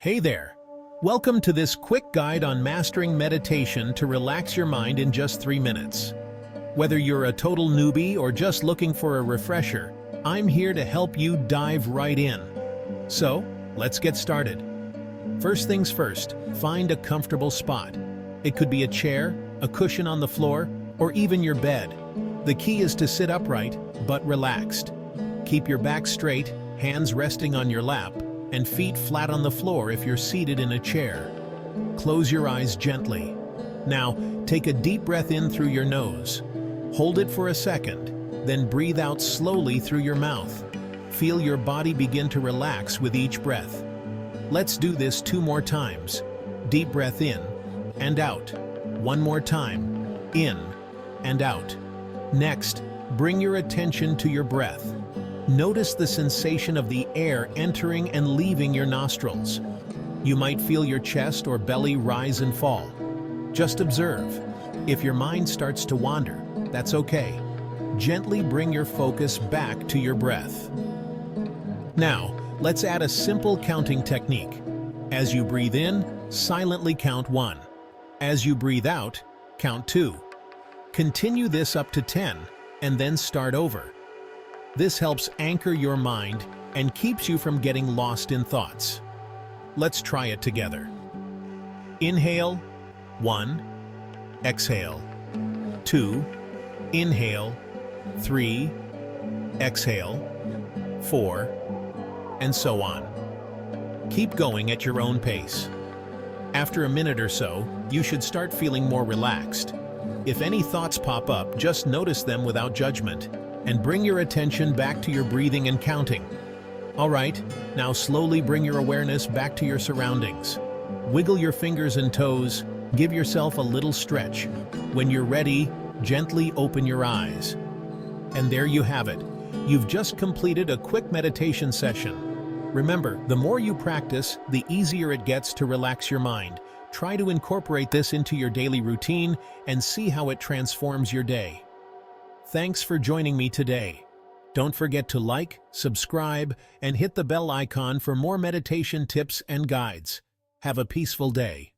Hey there! Welcome to this quick guide on mastering meditation to relax your mind in just 3 minutes. Whether you're a total newbie or just looking for a refresher, I'm here to help you dive right in. So, let's get started. First things first, find a comfortable spot. It could be a chair, a cushion on the floor, or even your bed. The key is to sit upright, but relaxed. Keep your back straight, hands resting on your lap, and feet flat on the floor if you're seated in a chair. Close your eyes gently. Now, take a deep breath in through your nose. Hold it for a second, then breathe out slowly through your mouth. Feel your body begin to relax with each breath. Let's do this 2 more times. Deep breath in and out. 1 more time. In and out. Next, bring your attention to your breath. Notice the sensation of the air entering and leaving your nostrils. You might feel your chest or belly rise and fall. Just observe. If your mind starts to wander, that's okay. Gently bring your focus back to your breath. Now, let's add a simple counting technique. As you breathe in, silently count 1. As you breathe out, count 2. Continue this up to 10, and then start over. This helps anchor your mind and keeps you from getting lost in thoughts. Let's try it together. Inhale, 1. Exhale, 2. Inhale, 3. Exhale, 4. And so on. Keep going at your own pace. After a minute or so, you should start feeling more relaxed. If any thoughts pop up, just notice them without judgment, and bring your attention back to your breathing and counting. All right, now slowly bring your awareness back to your surroundings. Wiggle your fingers and toes, give yourself a little stretch. When you're ready, gently open your eyes. And there you have it. You've just completed a quick meditation session. Remember, the more you practice, the easier it gets to relax your mind. Try to incorporate this into your daily routine and see how it transforms your day. Thanks for joining me today. Don't forget to like, subscribe, and hit the bell icon for more meditation tips and guides. Have a peaceful day.